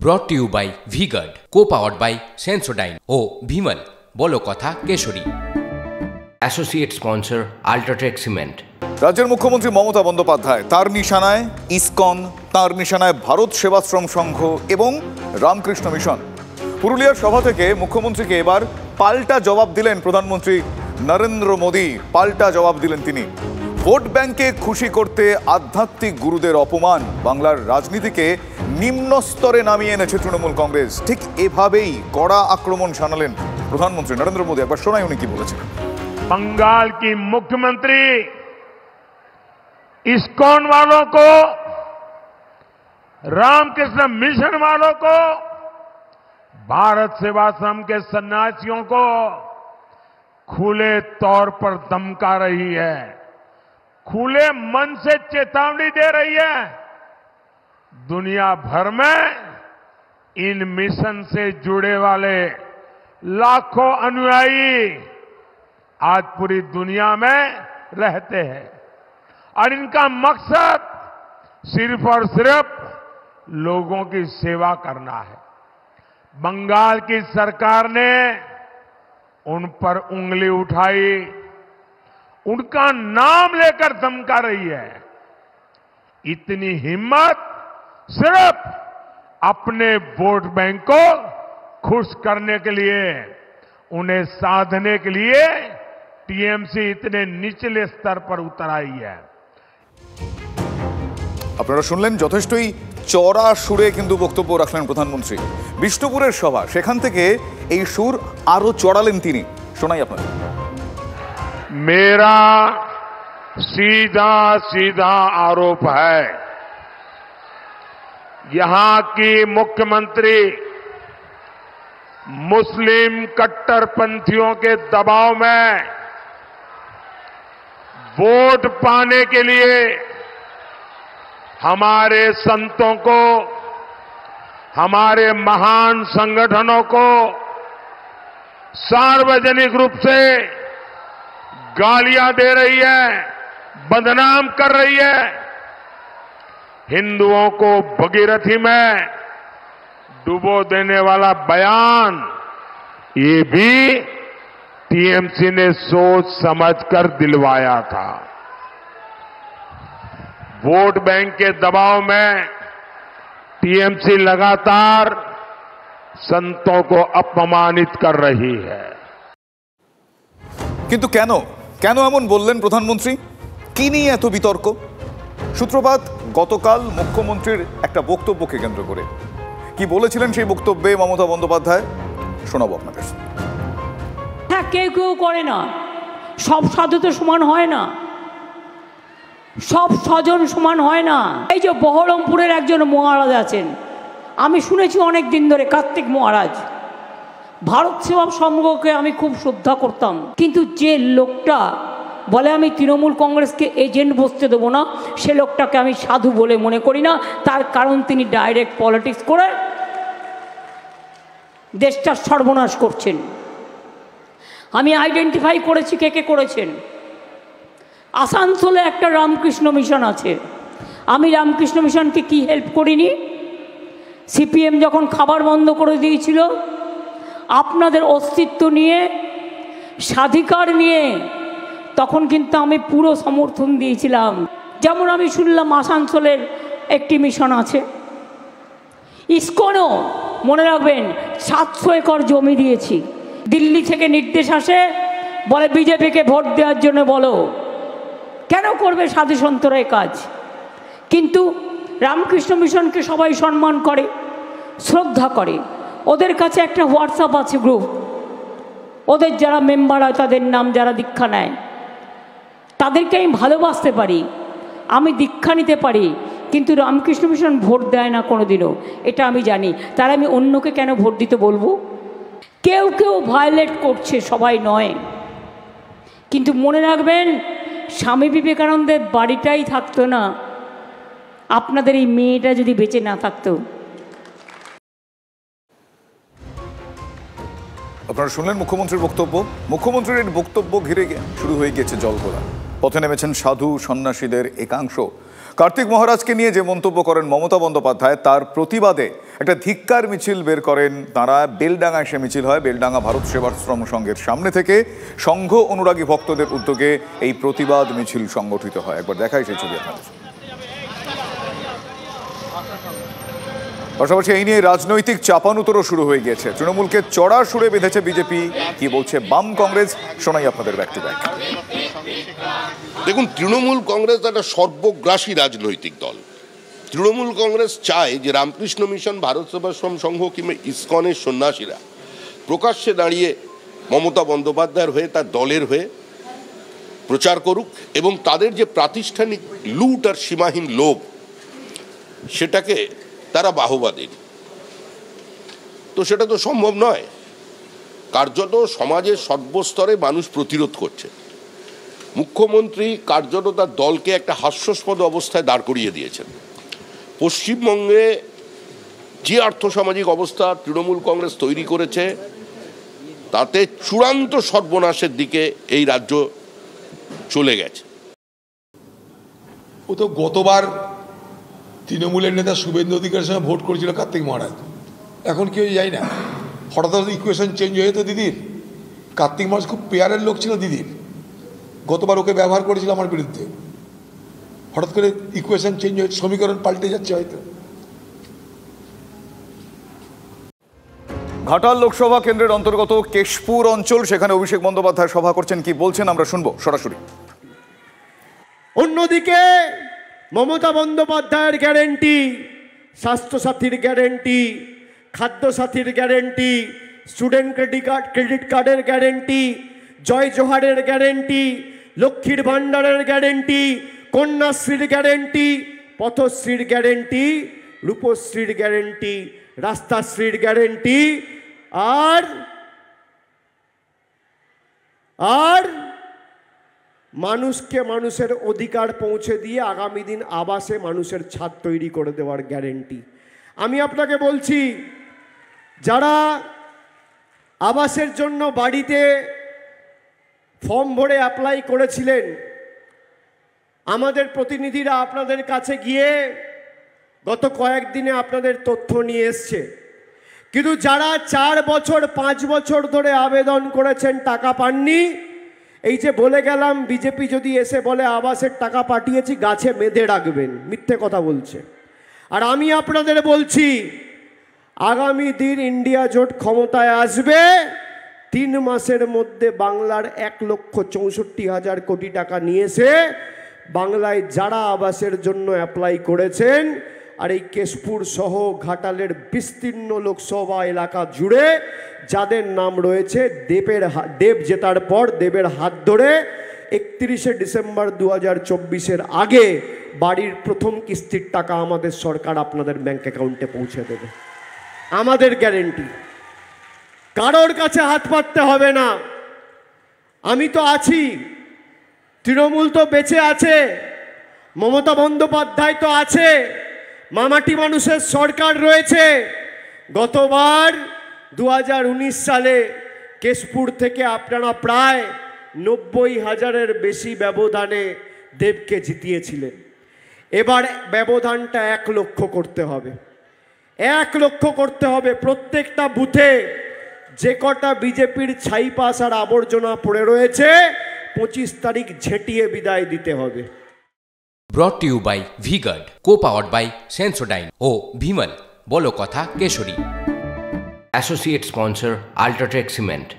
ব্রট to you by V-Guard, co-powered by Sensodyne ও ভিমল বলো কথা কেশরী। Associate sponsor UltraTech cement. রাজ্যের মুখ্যমন্ত্রী মমতা বন্দ্যোপাধ্যায়, তার নিশানায় ইসকন, তার নিশানায় ভারত সেবাশ্রম সংঘ এবং রামকৃষ্ণ মিশন। পুরুলিয়ার সভা থেকে মুখ্যমন্ত্রীকে এবার পাল্টা জবাব দিলেন প্রধানমন্ত্রী নরেন্দ্র মোদী। পাল্টা জবাব দিলেন তিনি। ভোট ব্যাংকে খুশি করতে আধ্যাত্মিক গুরুদের অপমান, বাংলার রাজনীতিকে নিম্ন স্তরে নামিয়ে এনেছে তৃণমূল কংগ্রেস। ঠিক এভাবেই কড়া আক্রমণ শানালেন প্রধানমন্ত্রী নরেন্দ্র মোদী। একবার শোনাই উনি কি বলেছেন। बंगाल की मुख्यमंत्री इस्कॉन वालों को, रामकृष्ण मिशन वालों को, भारत सेवाश्रम के सन्यासियों को खुले तौर पर धमका रही है, खुले मन से चेतावनी दे रही है। दुनिया भर में इन मिशन से जुड़े वाले लाखों अनुयायी आज पूरी दुनिया में रहते हैं और इनका मकसद सिर्फ और सिर्फ लोगों की सेवा करना है। बंगाल की सरकार ने उन पर उंगली उठाई, उनका नाम लेकर धमका रही है। इतनी हिम्मत सिर्फ अपने वोट बैंक को खुश करने के लिए, उन्हें साधने के लिए टीएमसी इतने निचले स्तर पर उतर आई है। আপনারা শুনলেন, যথেষ্টই চড়া সুরে কিন্তু বক্তব্য রাখলেন প্রধানমন্ত্রী। বিষ্ণুপুরের সভা, সেখান থেকে এই সুর আরো চড়ালেন তিনি। শোনাই আপনাদের। मेरा सीधा सीधा आरोप है, यहां की मुख्यमंत्री मुस्लिम कट्टरपंथियों के दबाव में वोट पाने के लिए हमारे संतों को, हमारे महान संगठनों को सार्वजनिक रूप से गालियां दे रही है, बदनाम कर रही है। हिंदुओं को भगीरथी में डुबो देने वाला बयान, ये भी टीएमसी ने सोच समझकर दिलवाया था। वोट बैंक के दबाव में टीएमसी लगातार संतों को अपमानित कर रही है। কিন্তু কেন কেন এমন বললেন প্রধানমন্ত্রী? কি নিয়ে এত বিতর্ক? সূত্রপাত গতকাল মুখ্যমন্ত্রীর একটা বক্তব্যকে কেন্দ্র করে। কি বলেছিলেন সেই বক্তব্যে মমতা বন্দ্যোপাধ্যায়? শোনাবো আপনাদের। হ্যাঁ, কেউ কেউ করে না, সব সাধু তো সমান হয় না, সব স্বজন সমান হয় না। এই যে বহরমপুরের একজন মহারাজ আছেন, আমি শুনেছি অনেক দিন ধরে, কার্তিক মহারাজ। ভারত সেবা সংঘকে আমি খুব শ্রদ্ধা করতাম, কিন্তু যে লোকটা বলে আমি তৃণমূল কংগ্রেসকে এজেন্ট বসতে দেবো না, সে লোকটাকে আমি সাধু বলে মনে করি না। তার কারণ তিনি ডাইরেক্ট পলিটিক্স করে দেশটার সর্বনাশ করছেন। আমি আইডেন্টিফাই করেছি কে কে করেছেন। আসানসোলে একটা রামকৃষ্ণ মিশন আছে। আমি রামকৃষ্ণ মিশনকে কি হেল্প করিনি? সিপিএম যখন খাবার বন্ধ করে দিয়েছিল, আপনাদের অস্তিত্ব নিয়ে, স্বাধিকার নিয়ে, তখন কিন্তু আমি পুরো সমর্থন দিয়েছিলাম। যেমন আমি শুনলাম আসানসোলের একটি মিশন আছে। ইসকনও মনে রাখবেন 700 একর জমি দিয়েছি। দিল্লি থেকে নির্দেশ আসে, বলে বিজেপিকে ভোট দেওয়ার জন্য বলো। কেন করবে সাধু সন্তরা এই কাজ? কিন্তু রামকৃষ্ণ মিশনকে সবাই সম্মান করে, শ্রদ্ধা করে। ওদের কাছে একটা হোয়াটসঅ্যাপ আছে গ্রুপ, ওদের যারা মেম্বার হয় তাদের নাম যারা দীক্ষা নেয়, তাদেরকে আমি ভালোবাসতে পারি, আমি দীক্ষা নিতে পারি, কিন্তু রামকৃষ্ণ মিশন ভোট দেয় না কোনোদিনও, এটা আমি জানি। তার আমি অন্যকে কেন ভোট দিতে বলবো? কেউ কেউ ভায়োলেট করছে, সবাই নয়। কিন্তু মনে রাখবেন, স্বামী বিবেকানন্দের বাড়িটাই থাকতো না, আপনাদের এই মেয়েটা যদি বেঁচে না থাকতো। আপনারা শুনলেন মুখ্যমন্ত্রীর বক্তব্য। মুখ্যমন্ত্রীর এই বক্তব্য ঘিরে শুরু হয়ে গেছে জলঘোলা। পথে নেমেছেন সাধু সন্ন্যাসীদের একাংশ। কার্তিক মহারাজকে নিয়ে যে মন্তব্য করেন মমতা বন্দ্যোপাধ্যায়, তার প্রতিবাদে একটা ধিক্কার মিছিল বের করেন তারা। বেলডাঙ্গায় সে মিছিল হয়। বেলডাঙ্গা ভারত সেবাশ্রম সংঘের সামনে থেকে সংঘ অনুরাগী ভক্তদের উদ্যোগে এই প্রতিবাদ মিছিল সংগঠিত হয়। একবার দেখাই সেই ছবি আপনাদের। পাশাপাশি এই নিয়ে রাজনৈতিক চাপানুতরও শুরু হয়ে গিয়েছে। তৃণমূলকে চড়া সুরে বেঁধেছে বিজেপি, কি বলছে বাম কংগ্রেস, শোনাই আপনাদের ব্যাক টু ব্যাক। দেখুন, তৃণমূল কংগ্রেস একটা সর্বগ্রাসী রাজনৈতিক দল। তৃণমূল কংগ্রেস চায় যে রামকৃষ্ণ মিশন, ভারত সেবাশ্রম সংঘ কিংবা ইসকনের সন্ন্যাসীরা প্রকাশ্যে দাঁড়িয়ে মমতা বন্দ্যোপাধ্যায়ের হয়ে, তার দলের হয়ে প্রচার করুক এবং তাদের যে প্রাতিষ্ঠানিক লুট আর সীমাহীন লোভ সেটাকে তারা বাহবা দেন। তো সেটা তো সম্ভব নয়। কার্যত সমাজের সর্বস্তরে মানুষ প্রতিরোধ করছে। মুখ্যমন্ত্রী কার্যত তার দলকে একটা হাস্যাস্পদ অবস্থায় দাঁড় করিয়ে দিয়েছেন। পশ্চিমবঙ্গে যে আর্থসামাজিক অবস্থা তৃণমূল কংগ্রেস তৈরি করেছে তাতে চূড়ান্ত সর্বনাশের দিকে এই রাজ্য চলে গেছে। ও তো গতবার তৃণমূলের নেতা শুভেন্দু অধিকারীর সঙ্গে ভোট করেছিল কার্তিক মহারাজ। এখন কেউ যাই না, হঠাৎ ইকুয়েশন চেঞ্জ হয়ে যেত দিদির। কার্তিক মহারাজ খুব পেয়ারের লোক ছিল দিদির। গতবার ওকে ব্যবহার করেছিল আমার বিরুদ্ধে। হঠাৎ করে ইকুয়েশন চেঞ্জ হয়ে সমীকরণ পাল্টে যাচ্ছে হয়তো। ঘাটাল লোকসভা কেন্দ্রের অন্তর্গত কেশপুর অঞ্চল, সেখানে অভিষেক বন্দ্যোপাধ্যায় সভা করছেন। কি বলছেন আমরা শুনবো সরাসরি। অন্যদিকে মমতা বন্দ্যোপাধ্যায়ের গ্যারেন্টি, স্বাস্থ্যসাথীর গ্যারেন্টি, খাদ্যসাথীর গ্যারেন্টি, স্টুডেন্ট ক্রেডিট কার্ডের গ্যারেন্টি, জয় জোহারের গ্যারেন্টি, লক্ষ্মীর ভাণ্ডারের গ্যারেন্টি, কন্যাশ্রীর গ্যারেন্টি, পথশ্রীর গ্যারেন্টি, রূপশ্রীর গ্যারেন্টি, রাস্তাশ্রীর গ্যারেন্টি, আর মানুষকে মানুষের অধিকার পৌঁছে দিয়ে আগামী দিন আবাসে মানুষের ছাদ তৈরি করে দেওয়ার গ্যারেন্টি। আমি আপনাকে বলছি, যারা আবাসের জন্য বাড়িতে ফর্ম ভরে অ্যাপ্লাই করেছিলেন, আমাদের প্রতিনিধিরা আপনাদের কাছে গিয়ে গত কয়েকদিনে আপনাদের তথ্য নিয়ে এসছে। কিন্তু যারা 4 বছর 5 বছর ধরে আবেদন করেছেন টাকা পাননি, এই যে বলে গেলাম বিজেপি যদি এসে বলে আবাসের টাকা পাঠিয়েছি, গাছে বেঁধে রাখবেন, মিথ্যে কথা বলছে। আর আমি আপনাদের বলছি, আগামী দিন ইন্ডিয়া জোট ক্ষমতায় আসবে, 3 মাসের মধ্যে বাংলার 1,64,000 কোটি টাকা নিয়েছে বাংলায় যারা আবাসের জন্য অ্যাপ্লাই করেছেন। আর এই কেশপুর সহ ঘাটালের বিস্তীর্ণ লোকসভা এলাকা জুড়ে যাদের নাম রয়েছে, দেব জেতার পর দেবের হাত ধরে 31শে ডিসেম্বর 2024-এর আগে বাড়ির প্রথম কিস্তির টাকা আমাদের সরকার আপনাদের ব্যাংক অ্যাকাউন্টে পৌঁছে দেবে। আমাদের গ্যারেন্টি, কারোর কাছে হাত পাততে হবে না। আমি তো আছি, তৃণমূল তো বেঁচে আছে, মমতা বন্দ্যোপাধ্যায় তো আছে, মামাটি মানুষের সরকার রয়েছে। গতবার 2019 সালে কেশপুর থেকে আপনারা প্রায় 90,000-এর বেশি ব্যবধানে দেবকে জিতিয়েছিলেন। এবার ব্যবধানটা 1 লক্ষ করতে হবে। 1 লক্ষ করতে হবে। প্রত্যেকটা বুথে যে কটা বিজেপির ছাইপাস আর আবর্জনা পড়ে রয়েছে 25 তারিখ ঝেঁটিয়ে বিদায় দিতে হবে। Brought to you by V-Guard, co-powered by Sensodyne O Bhimal, বলো কথা Keshari. Associate sponsor Ultratech Cement.